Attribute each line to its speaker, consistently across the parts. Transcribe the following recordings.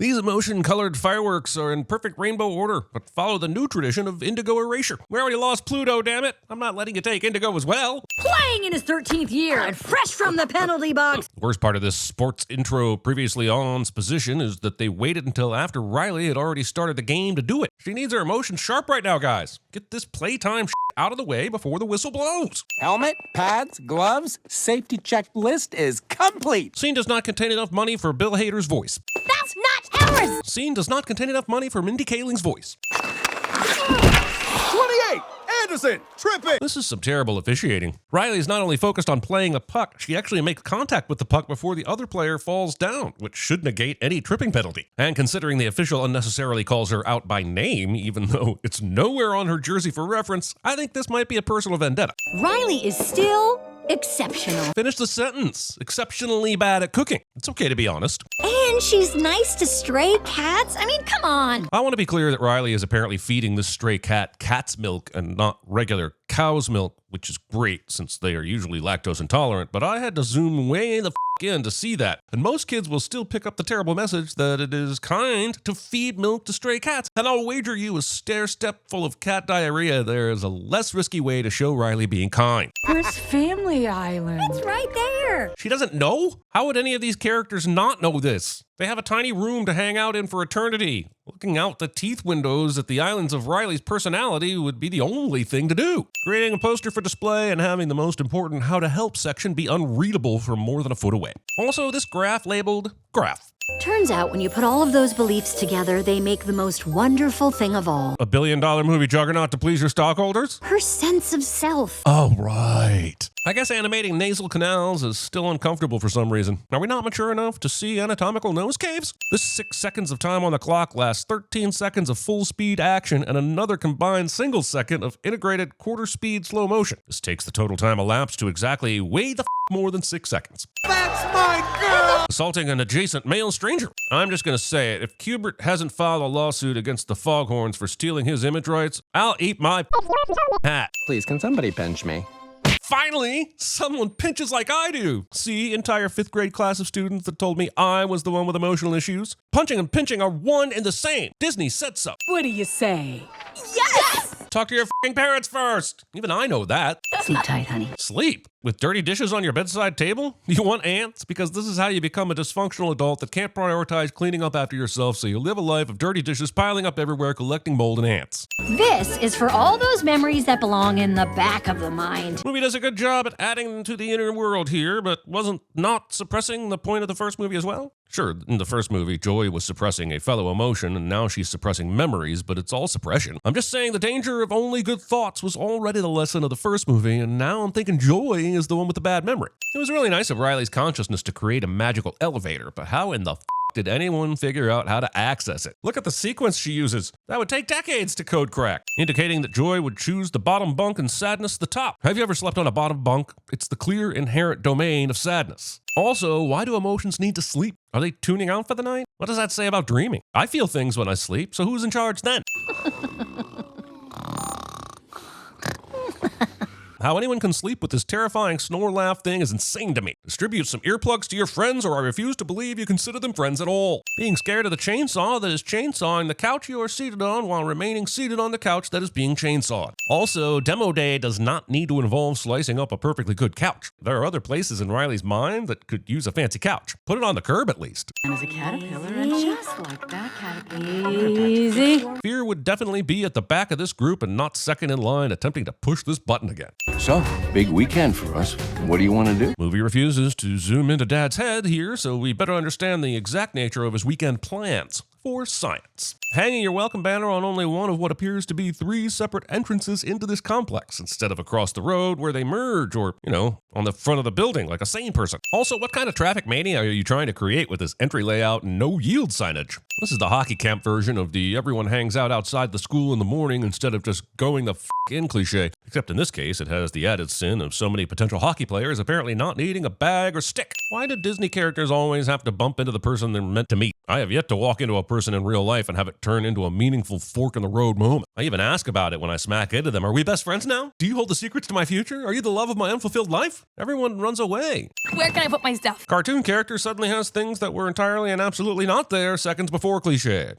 Speaker 1: These emotion-colored fireworks are in perfect rainbow order, but follow the new tradition of indigo erasure. We already lost Pluto, damn it. I'm not letting you take indigo as well.
Speaker 2: Playing in his 13th year and fresh from the penalty box.
Speaker 1: The worst part of this sports intro previously on's position is that they waited until after Riley had already started the game to do it. She needs her emotions sharp right now, guys. Get this playtime out of the way before the whistle blows.
Speaker 3: Helmet, pads, gloves, safety checklist is complete.
Speaker 1: Scene does not contain enough money for Bill Hader's voice.
Speaker 2: That's not ours!
Speaker 1: Scene does not contain enough money for Mindy Kaling's voice.
Speaker 4: 28! Anderson! Tripping!
Speaker 1: This is some terrible officiating. Riley is not only focused on playing the puck, she actually makes contact with the puck before the other player falls down, which should negate any tripping penalty. And considering the official unnecessarily calls her out by name, even though it's nowhere on her jersey for reference, I think this might be a personal vendetta.
Speaker 2: Riley is still exceptional.
Speaker 1: Finish the sentence. Exceptionally bad at cooking. It's okay to be honest.
Speaker 2: And she's nice to stray cats. I mean, come on.
Speaker 1: I want to be clear that Riley is apparently feeding this stray cat cat's milk and not regular cow's milk, which is great since they are usually lactose intolerant, but I had to zoom way the in to see that. And most kids will still pick up the terrible message that it is kind to feed milk to stray cats. And I'll wager you a stair step full of cat diarrhea there is a less risky way to show Riley being kind.
Speaker 5: Where's Family Island?
Speaker 2: It's right there.
Speaker 1: She doesn't know? How would any of these characters not know this? They have a tiny room to hang out in for eternity. Looking out the teeth windows at the islands of Riley's personality would be the only thing to do. Creating a poster for display and having the most important how to help section be unreadable from more than a foot away. Also, this graph labeled graph.
Speaker 2: Turns out when you put all of those beliefs together, they make the most wonderful thing of all.
Speaker 1: $1 billion movie juggernaut to please your stockholders?
Speaker 2: Her sense of self.
Speaker 1: Oh, right. I guess animating nasal canals is still uncomfortable for some reason. Are we not mature enough to see anatomical nose caves? This 6 seconds of time on the clock lasts 13 seconds of full speed action and another combined single second of integrated quarter speed slow motion. This takes the total time elapsed to exactly way the more than 6 seconds.
Speaker 4: That's my girl!
Speaker 1: Assaulting an adjacent male stranger. I'm just gonna say it. If Kubert hasn't filed a lawsuit against the Foghorns for stealing his image rights, I'll eat my hat.
Speaker 3: Please, can somebody pinch me?
Speaker 1: Finally, someone pinches like I do. See, entire 5th grade class of students that told me I was the one with emotional issues. Punching and pinching are one and the same. Disney said so.
Speaker 5: What do you say?
Speaker 2: Yes!
Speaker 1: Talk to your f***ing parents first. Even I know that.
Speaker 2: Sleep tight, honey.
Speaker 1: Sleep? With dirty dishes on your bedside table? You want ants? Because this is how you become a dysfunctional adult that can't prioritize cleaning up after yourself, so you live a life of dirty dishes piling up everywhere, collecting mold and ants.
Speaker 2: This is for all those memories that belong in the back of the mind.
Speaker 1: Movie does a good job at adding to the inner world here, but wasn't not suppressing the point of the first movie as well? Sure, in the first movie, Joy was suppressing a fellow emotion, and now she's suppressing memories, but it's all suppression. I'm just saying the danger of only good thoughts was already the lesson of the first movie, and now I'm thinking Joy is the one with the bad memory. It was really nice of Riley's consciousness to create a magical elevator, but how in the did anyone figure out how to access it? Look at the sequence she uses. That would take decades to code crack, indicating that Joy would choose the bottom bunk and sadness the top. Have you ever slept on a bottom bunk? It's the clear inherent domain of sadness. Also, why do emotions need to sleep? Are they tuning out for the night? What does that say about dreaming? I feel things when I sleep, so who's in charge then? How anyone can sleep with this terrifying snore laugh thing is insane to me. Distribute some earplugs to your friends, or I refuse to believe you consider them friends at all. Being scared of the chainsaw that is chainsawing the couch you are seated on while remaining seated on the couch that is being chainsawed. Also, demo day does not need to involve slicing up a perfectly good couch. There are other places in Riley's mind that could use a fancy couch. Put it on the curb at least.
Speaker 5: And as a caterpillar, and just like that caterpillar. Easy.
Speaker 1: Fear would definitely be at the back of this group and not second in line attempting to push this button again.
Speaker 4: So, big weekend for us. What do you want to do?
Speaker 1: Movie refuses to zoom into Dad's head here, so we better understand the exact nature of his weekend plans. For science. Hanging your welcome banner on only one of what appears to be 3 separate entrances into this complex, instead of across the road where they merge, or, on the front of the building like a sane person. Also, what kind of traffic mania are you trying to create with this entry layout and no yield signage? This is the hockey camp version of the everyone hangs out outside the school in the morning instead of just going the f in cliche. Except in this case, it has the added sin of so many potential hockey players apparently not needing a bag or stick. Why do Disney characters always have to bump into the person they're meant to meet? I have yet to walk into a person in real life and have it turn into a meaningful fork in the road moment. I even ask about it when I smack into them. Are we best friends now? Do you hold the secrets to my future? Are you the love of my unfulfilled life? Everyone runs away.
Speaker 6: Where can I put my stuff?
Speaker 1: Cartoon character suddenly has things that were entirely and absolutely not there seconds before cliche.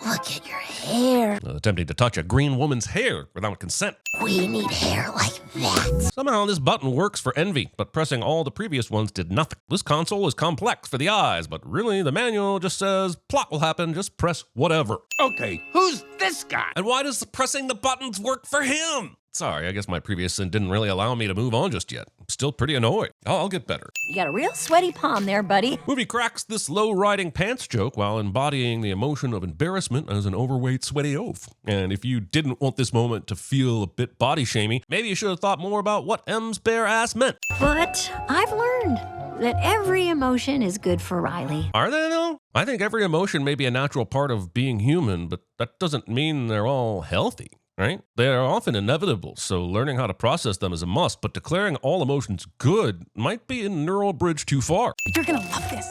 Speaker 2: Look at your hair.
Speaker 1: Attempting to touch a green woman's hair without consent.
Speaker 2: We need hair like that.
Speaker 1: Somehow this button works for Envy, but pressing all the previous ones did nothing. This console is complex for the eyes, but really the manual just says, plot will happen, just press whatever.
Speaker 3: Okay, who's this guy?
Speaker 1: And why does pressing the buttons work for him? Sorry, I guess my previous sin didn't really allow me to move on just yet. I'm still pretty annoyed. I'll get better.
Speaker 2: You got a real sweaty palm there, buddy.
Speaker 1: Movie cracks this low-riding pants joke while embodying the emotion of embarrassment as an overweight, sweaty oaf. And if you didn't want this moment to feel a bit body-shamey, maybe you should have thought more about what M's bare ass meant.
Speaker 2: But I've learned that every emotion is good for Riley.
Speaker 1: Are they though? I think every emotion may be a natural part of being human, but that doesn't mean they're all healthy. Right? They are often inevitable, so learning how to process them is a must, but declaring all emotions good might be a neural bridge too far.
Speaker 6: You're gonna love this.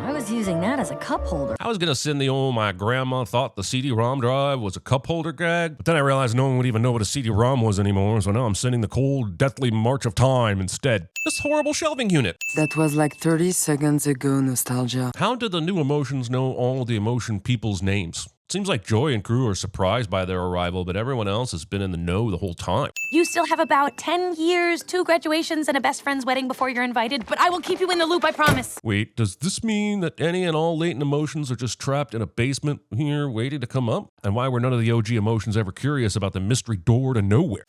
Speaker 2: I was using that as a cup holder.
Speaker 1: I was gonna send the old my grandma thought the CD-ROM drive was a cup holder gag, but then I realized no one would even know what a CD-ROM was anymore, so now I'm sending the cold, deathly march of time instead. This horrible shelving unit.
Speaker 7: That was like 30 seconds ago, nostalgia.
Speaker 1: How did the new emotions know all the emotion people's names? Seems like Joy and crew are surprised by their arrival, but everyone else has been in the know the whole time.
Speaker 6: You still have about 10 years, 2 graduations, and a best friend's wedding before you're invited, but I will keep you in the loop, I promise.
Speaker 1: Wait, does this mean that any and all latent emotions are just trapped in a basement here waiting to come up? And why were none of the OG emotions ever curious about the mystery door to nowhere?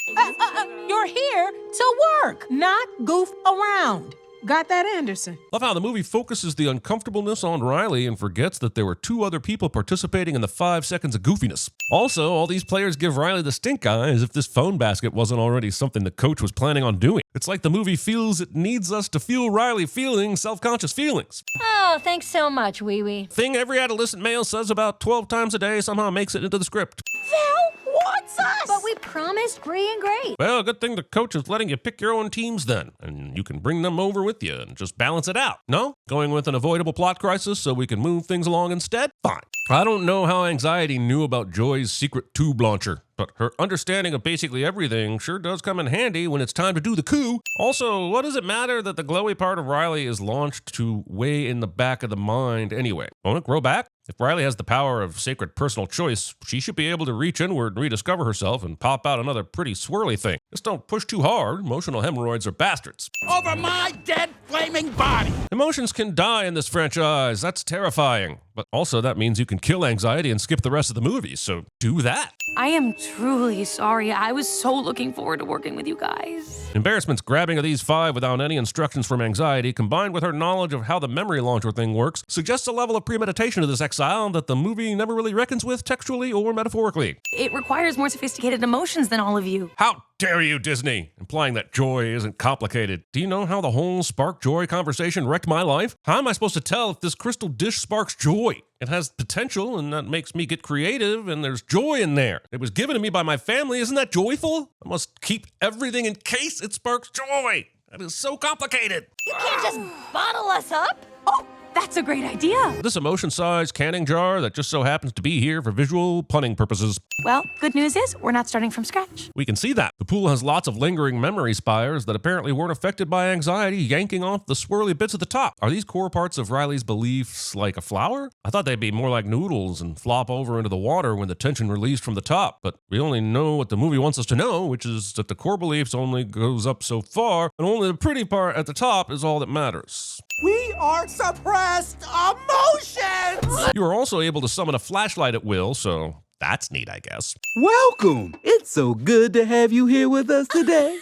Speaker 8: You're here to work, not goof around. Got that, Anderson?
Speaker 1: Love how the movie focuses the uncomfortableness on Riley and forgets that there were 2 other people participating in the 5 seconds of goofiness. Also, all these players give Riley the stink eye as if this phone basket wasn't already something the coach was planning on doing. It's like the movie feels it needs us to feel Riley feeling self-conscious feelings.
Speaker 2: Oh, thanks so much, Wee Wee.
Speaker 1: Thing every adolescent male says about 12 times a day somehow makes it into the script.
Speaker 8: Val wants us!
Speaker 2: But we promised Bree and Gray.
Speaker 1: Well, good thing the coach is letting you pick your own teams then, and you can bring them over with you and just balance it out. No? Going with an avoidable plot crisis so we can move things along instead? Fine. I don't know how Anxiety knew about Joy's secret tube launcher, but her understanding of basically everything sure does come in handy when it's time to do the coup. Also, what does it matter that the glowy part of Riley is launched to way in the back of the mind anyway? Won't it grow back? If Riley has the power of sacred personal choice, she should be able to reach inward and rediscover herself and pop out another pretty swirly thing. Just don't push too hard. Emotional hemorrhoids are bastards.
Speaker 3: Over my dead flaming body!
Speaker 1: Emotions can die in this franchise. That's terrifying. But also that means you can kill anxiety and skip the rest of the movie, so do that.
Speaker 6: I am truly sorry. I was so looking forward to working with you guys.
Speaker 1: Embarrassment's grabbing of these 5 without any instructions from Anxiety, combined with her knowledge of how the memory launcher thing works, suggests a level of premeditation to this exile that the movie never really reckons with textually or metaphorically.
Speaker 6: It requires more sophisticated emotions than all of you.
Speaker 1: How dare you, Disney? Implying that joy isn't complicated. Do you know how the whole spark joy conversation wrecked my life? How am I supposed to tell if this crystal dish sparks joy? It has potential, and that makes me get creative, and there's joy in there. It was given to me by my family. Isn't that joyful? I must keep everything in case it sparks joy. That is so complicated.
Speaker 2: You can't just bottle us up.
Speaker 6: Oh, that's a great idea.
Speaker 1: This emotion-sized canning jar that just so happens to be here for visual punning purposes.
Speaker 6: Well, good news is we're not starting from scratch.
Speaker 1: We can see that. The pool has lots of lingering memory spires that apparently weren't affected by anxiety yanking off the swirly bits at the top. Are these core parts of Riley's beliefs like a flower? I thought they'd be more like noodles and flop over into the water when the tension released from the top, but we only know what the movie wants us to know, which is that the core beliefs only goes up so far, and only the pretty part at the top is all that matters.
Speaker 3: We are suppressed emotions!
Speaker 1: You are also able to summon a flashlight at will, so that's neat, I guess.
Speaker 9: Welcome! It's so good to have you here with us today.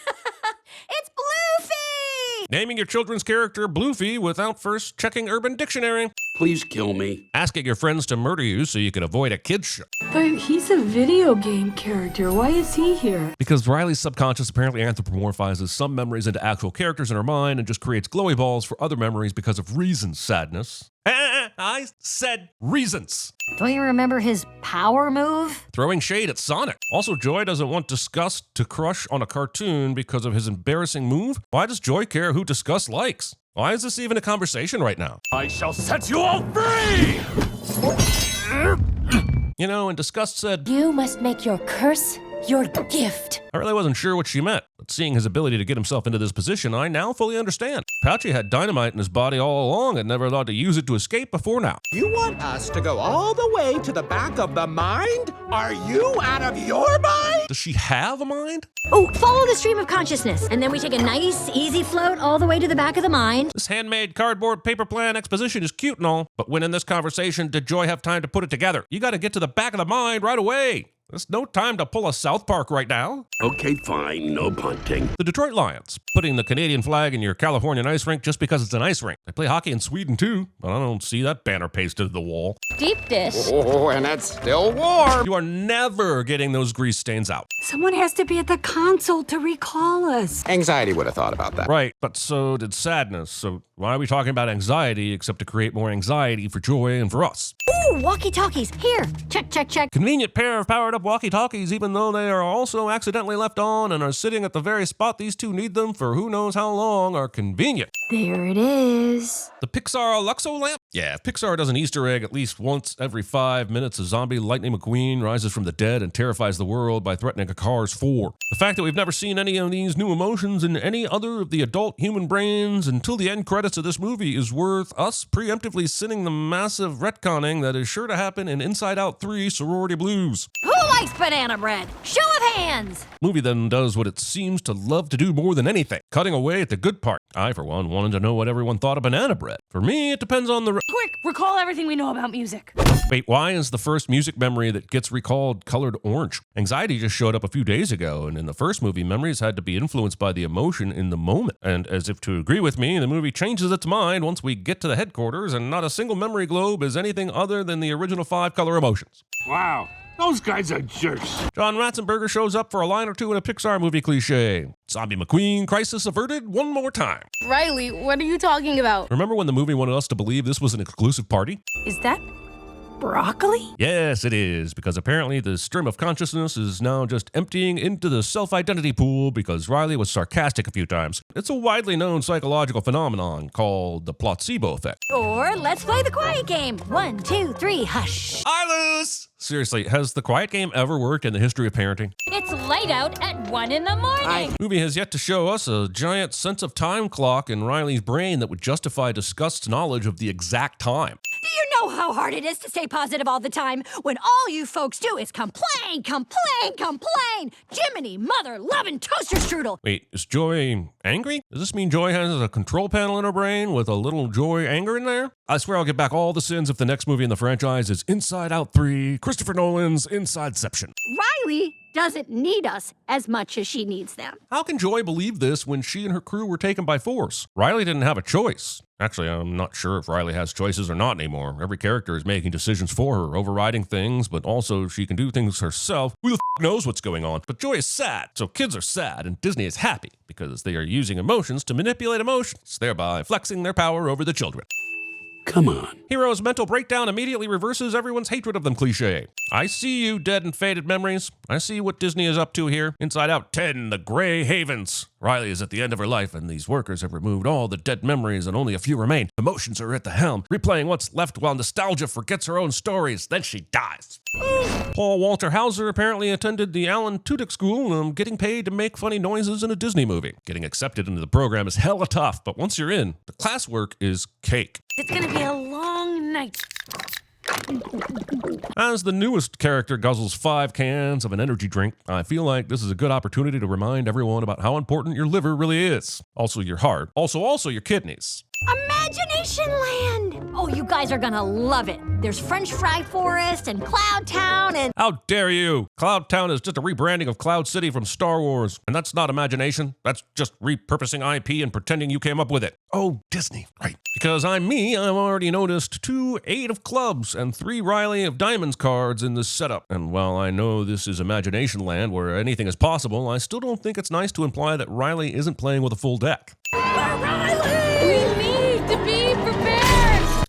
Speaker 2: It's Bluefy!
Speaker 1: Naming your children's character Bluefy without first checking Urban Dictionary.
Speaker 4: Please kill me.
Speaker 1: Asking your friends to murder you so you can avoid a kid's show.
Speaker 5: But he's a video game character. Why is he here?
Speaker 1: Because Riley's subconscious apparently anthropomorphizes some memories into actual characters in her mind and just creates glowy balls for other memories because of reasons, sadness. I said reasons.
Speaker 2: Don't you remember his power move?
Speaker 1: Throwing shade at Sonic. Also, Joy doesn't want Disgust to crush on a cartoon because of his embarrassing move. Why does Joy care who Disgust likes? Why is this even a conversation right now?
Speaker 4: I shall set you all free!
Speaker 1: You know, and Disgust said,
Speaker 2: You must make your curse your gift.
Speaker 1: I really wasn't sure what she meant, but seeing his ability to get himself into this position, I now fully understand. Pouchy had dynamite in his body all along and never thought to use it to escape before now.
Speaker 3: You want us to go all the way to the back of the mind? Are you out of your mind?
Speaker 1: Does she have a mind?
Speaker 2: Oh, follow the stream of consciousness, and then we take a nice, easy float all the way to the back of the mind.
Speaker 1: This handmade cardboard paper plan exposition is cute and all, but when in this conversation did Joy have time to put it together? You gotta get to the back of the mind right away. There's no time to pull a South Park right now.
Speaker 4: Okay, fine, no punting.
Speaker 1: The Detroit Lions, putting the Canadian flag in your Californian ice rink just because it's an ice rink. They play hockey in Sweden too, but I don't see that banner pasted to the wall.
Speaker 2: Deep dish.
Speaker 3: Oh, and it's still warm.
Speaker 1: You are never getting those grease stains out.
Speaker 8: Someone has to be at the console to recall us.
Speaker 3: Anxiety would have thought about that.
Speaker 1: Right, but so did sadness. So why are we talking about anxiety except to create more anxiety for Joy and for us?
Speaker 2: Ooh, walkie-talkies. Here. Check, check, check.
Speaker 1: Convenient pair of powered-up walkie-talkies, even though they are also accidentally left on and are sitting at the very spot these two need them for who knows how long, are convenient.
Speaker 2: There it is.
Speaker 1: The Pixar Luxo lamp? Yeah, if Pixar does an Easter egg at least once every 5 minutes, a zombie Lightning McQueen rises from the dead and terrifies the world by threatening a Cars 4. The fact that we've never seen any of these new emotions in any other of the adult human brains until the end credits of this movie is worth us preemptively sinning the massive retconning that is sure to happen in Inside Out 3 Sorority Blues.
Speaker 2: Who likes banana bread? Show of hands.
Speaker 1: Movie then does what it seems to love to do more than anything, cutting away at the good part. I, for one, wanted to know what everyone thought of banana bread. For me, it depends on the...
Speaker 6: Quick, recall everything we know about music.
Speaker 1: Wait, why is the first music memory that gets recalled colored orange? Anxiety just showed up a few days ago, and in the first movie, memories had to be influenced by the emotion in the moment. And as if to agree with me, the movie changes its mind once we get to the headquarters, and not a single memory globe is anything other than the original 5 color emotions.
Speaker 4: Wow, those guys are jerks.
Speaker 1: John Ratzenberger shows up for a line or two in a Pixar movie cliche. Zombie McQueen, crisis averted one more time.
Speaker 6: Riley, what are you talking about?
Speaker 1: Remember when the movie wanted us to believe this was an exclusive party?
Speaker 6: Is that broccoli?
Speaker 1: Yes, it is, because apparently the stream of consciousness is now just emptying into the self-identity pool because Riley was sarcastic a few times. It's a widely known psychological phenomenon called the placebo effect.
Speaker 2: Or let's play the quiet game. 1, 2, 3, hush.
Speaker 1: I lose! Seriously, has the quiet game ever worked in the history of parenting?
Speaker 2: It's light out at 1 in the morning.
Speaker 1: Movie has yet to show us a giant sense of time clock in Riley's brain that would justify Disgust's knowledge of the exact time.
Speaker 2: Do you know how hard it is to stay positive all the time when all you folks do is complain, complain, complain? Jiminy mother loving toaster strudel.
Speaker 1: Wait, is Joy angry? Does this mean Joy has a control panel in her brain with a little Joy anger in there? I swear I'll get back all the sins if the next movie in the franchise is Inside Out 3, Christopher Nolan's Insideception.
Speaker 2: Riley doesn't need us as much as she needs them.
Speaker 1: How can Joy believe this when she and her crew were taken by force? Riley didn't have a choice. Actually, I'm not sure if Riley has choices or not anymore. Every character is making decisions for her, overriding things, but also she can do things herself. Who the knows what's going on? But Joy is sad, so kids are sad, and Disney is happy because they are using emotions to manipulate emotions, thereby flexing their power over the children.
Speaker 4: Come on.
Speaker 1: Hero's mental breakdown immediately reverses everyone's hatred of them cliche. I see you, dead and faded memories. I see what Disney is up to here. Inside Out 10, The Grey Havens. Riley is at the end of her life, and these workers have removed all the dead memories, and only a few remain. Emotions are at the helm, replaying what's left while nostalgia forgets her own stories. Then she dies. Paul Walter Hauser apparently attended the Alan Tudyk School, getting paid to make funny noises in a Disney movie. Getting accepted into the program is hella tough, but once you're in, the classwork is cake.
Speaker 6: It's gonna be a long night.
Speaker 1: As the newest character guzzles 5 cans of an energy drink, I feel like this is a good opportunity to remind everyone about how important your liver really is. Also your heart. Also your kidneys.
Speaker 2: Imagination Land! Oh, you guys are gonna love it. There's French Fry Forest and Cloud Town and...
Speaker 1: How dare you! Cloud Town is just a rebranding of Cloud City from Star Wars. And that's not imagination. That's just repurposing IP and pretending you came up with it. Oh, Disney. Right. Because I'm me, I've already noticed 2 8 of clubs and 3 Riley of Diamonds cards in this setup. And while I know this is Imagination Land where anything is possible, I still don't think it's nice to imply that Riley isn't playing with a full deck.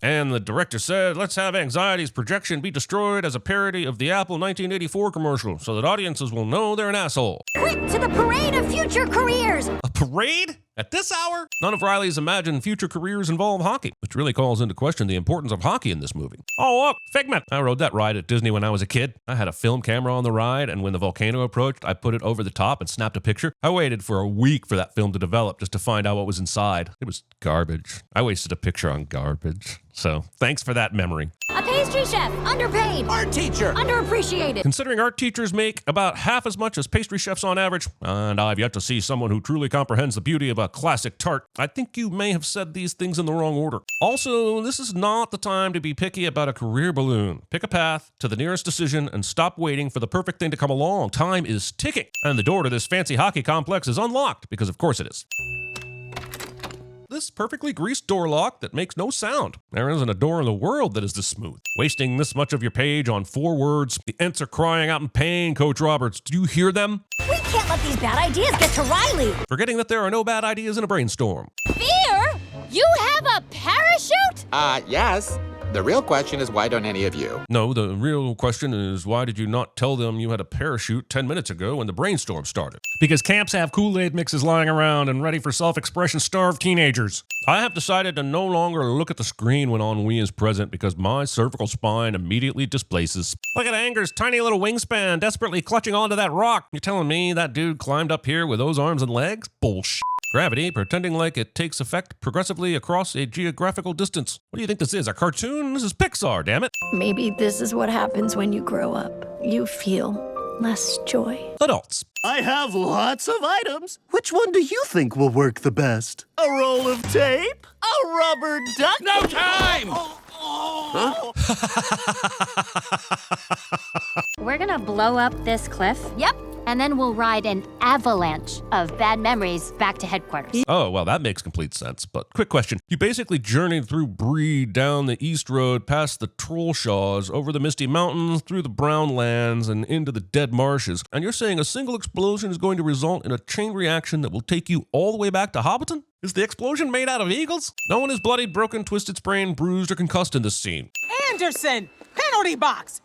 Speaker 1: And the director said, let's have Anxiety's projection be destroyed as a parody of the Apple 1984 commercial so that audiences will know they're an asshole.
Speaker 2: Quick to the parade of future careers!
Speaker 1: A parade? At this hour? None of Riley's imagined future careers involve hockey, which really calls into question the importance of hockey in this movie. Oh, look, Figment! I rode that ride at Disney when I was a kid. I had a film camera on the ride, and when the volcano approached, I put it over the top and snapped a picture. I waited for a week for that film to develop just to find out what was inside. It was garbage. I wasted a picture on garbage. So, thanks for that memory.
Speaker 2: A pastry chef, underpaid.
Speaker 3: Art teacher.
Speaker 2: Underappreciated.
Speaker 1: Considering art teachers make about half as much as pastry chefs on average, and I've yet to see someone who truly comprehends the beauty of a classic tart, I think you may have said these things in the wrong order. Also, this is not the time to be picky about a career balloon. Pick a path to the nearest decision and stop waiting for the perfect thing to come along. Time is ticking, and the door to this fancy hockey complex is unlocked, because of course it is. This perfectly greased door lock that makes no sound. There isn't a door in the world that is this smooth. Wasting this much of your page on 4 words. The Ents are crying out in pain, Coach Roberts. Do you hear them?
Speaker 2: We can't let these bad ideas get to Riley.
Speaker 1: Forgetting that there are no bad ideas in a brainstorm.
Speaker 2: Fear? You have a parachute?
Speaker 3: Yes. The real question is, why don't any of you?
Speaker 1: No, the real question is, why did you not tell them you had a parachute 10 minutes ago when the brainstorm started? Because camps have Kool-Aid mixes lying around and ready for self-expression starved teenagers. I have decided to no longer look at the screen when ennui is present because my cervical spine immediately displaces. Look at Anger's tiny little wingspan desperately clutching onto that rock. You're telling me that dude climbed up here with those arms and legs? Bullshit. Gravity, pretending like it takes effect progressively across a geographical distance. What do you think this is, a cartoon? This is Pixar, damn it.
Speaker 2: Maybe this is what happens when you grow up. You feel less joy.
Speaker 1: Adults.
Speaker 10: I have lots of items. Which one do you think will work the best? A roll of tape? A rubber duck?
Speaker 4: No time!
Speaker 11: We're gonna blow up this cliff.
Speaker 2: Yep.
Speaker 11: And then we'll ride an avalanche of bad memories back to headquarters.
Speaker 1: Oh, well, that makes complete sense. But quick question. You basically journeyed through Bree, down the East Road, past the Trollshaws, over the Misty Mountains, through the Brown Lands, and into the Dead Marshes. And you're saying a single explosion is going to result in a chain reaction that will take you all the way back to Hobbiton? Is the explosion made out of eagles? No one is bloodied, broken, twisted, sprained, bruised, or concussed in this scene.
Speaker 8: Anderson, penalty box.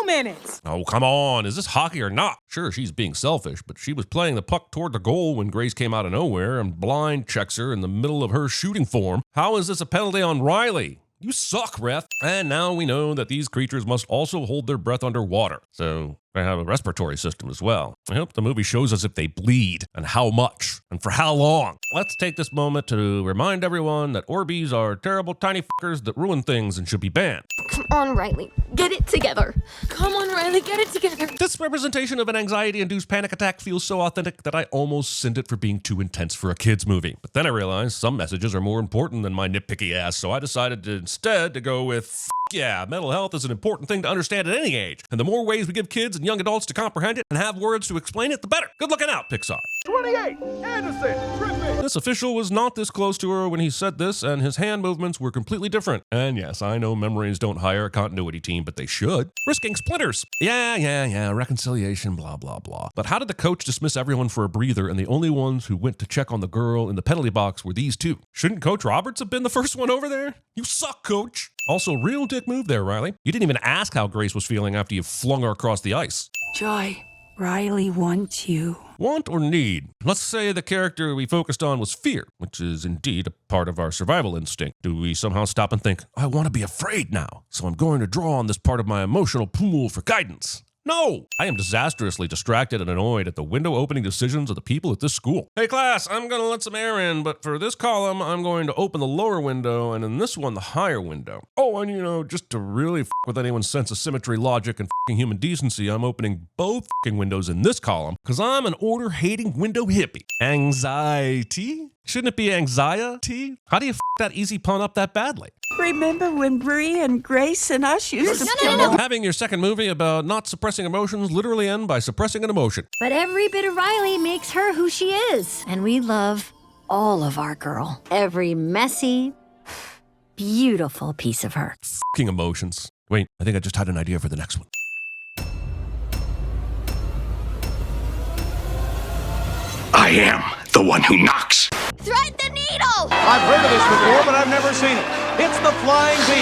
Speaker 8: 2 minutes.
Speaker 1: Oh, come on. Is this hockey or not? Sure, she's being selfish, but she was playing the puck toward the goal when Grace came out of nowhere and blind checks her in the middle of her shooting form. How is this a penalty on Riley? You suck, ref. And now we know that these creatures must also hold their breath underwater. So they have a respiratory system as well. I hope the movie shows us if they bleed and how much and for how long. Let's take this moment to remind everyone that Orbeez are terrible tiny fuckers that ruin things and should be banned.
Speaker 11: Come on, Riley. Get it together.
Speaker 6: Come on, Riley, get it together.
Speaker 1: This representation of an anxiety-induced panic attack feels so authentic that I almost sent it for being too intense for a kid's movie. But then I realized some messages are more important than my nitpicky ass, so I decided instead to go with yeah, mental health is an important thing to understand at any age. And the more ways we give kids and young adults to comprehend it and have words to explain it, the better. Good looking out, Pixar.
Speaker 3: 28, Anderson, tripping.
Speaker 1: This official was not this close to her when he said this, and his hand movements were completely different. And yes, I know memories don't hire a continuity team, but they should. Risking splinters. Yeah, reconciliation, blah, blah, blah. But how did the coach dismiss everyone for a breather, and the only ones who went to check on the girl in the penalty box were these two? Shouldn't Coach Roberts have been the first one over there? You suck, Coach. Also, real dick move there, Riley. You didn't even ask how Grace was feeling after you flung her across the ice.
Speaker 7: Joy, Riley wants you.
Speaker 1: Want or need? Let's say the character we focused on was fear, which is indeed a part of our survival instinct. Do we somehow stop and think, I want to be afraid now, so I'm going to draw on this part of my emotional pool for guidance? No! I am disastrously distracted and annoyed at the window opening decisions of the people at this school. Hey class, I'm gonna let some air in, but for this column, I'm going to open the lower window, and in this one, the higher window. Oh, and just to really with anyone's sense of symmetry, logic, and human decency, I'm opening both windows in this column, because I'm an order-hating window hippie. Anxiety? Shouldn't it be anxiety? How do you that easy pun up that badly?
Speaker 12: Remember when Bree and Grace and us used to
Speaker 2: No.
Speaker 1: Having your second movie about not suppressing emotions literally end by suppressing an emotion.
Speaker 2: But every bit of Riley makes her who she is. And we love all of our girl. Every messy, beautiful piece of her.
Speaker 1: F***ing emotions. Wait, I think I just had an idea for the next one.
Speaker 4: I am the one who knocks.
Speaker 2: Thread the needle!
Speaker 13: I've heard of this before, but I've never seen it. It's the Flying V,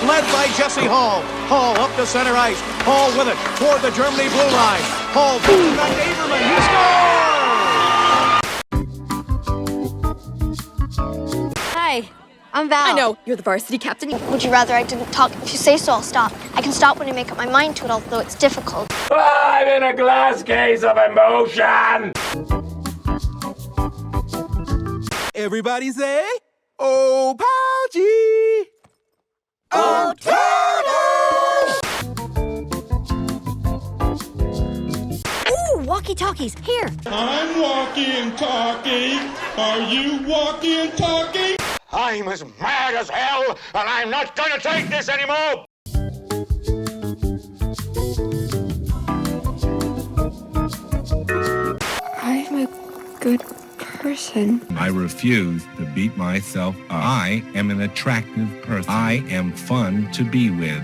Speaker 13: led by Jesse Hall. Hall up to center ice. Hall with it toward the Germany blue line. Hall beating back Averman. He scores!
Speaker 2: I'm Val.
Speaker 14: I know, you're the varsity captain. Would you rather I didn't talk? If you say so, I'll stop. I can stop when I make up my mind to it, although it's difficult.
Speaker 3: I'm in a glass case of emotion!
Speaker 9: Everybody say, oh, Pouchy! Oh,
Speaker 2: Ooh, walkie-talkies. Here.
Speaker 15: I'm walkie and talkie. Are you walkie and talkie?
Speaker 4: I'm as mad as hell, and I'm not gonna take this anymore!
Speaker 7: I'm a good person.
Speaker 16: I refuse to beat myself up. I am an attractive person. I am fun to be with.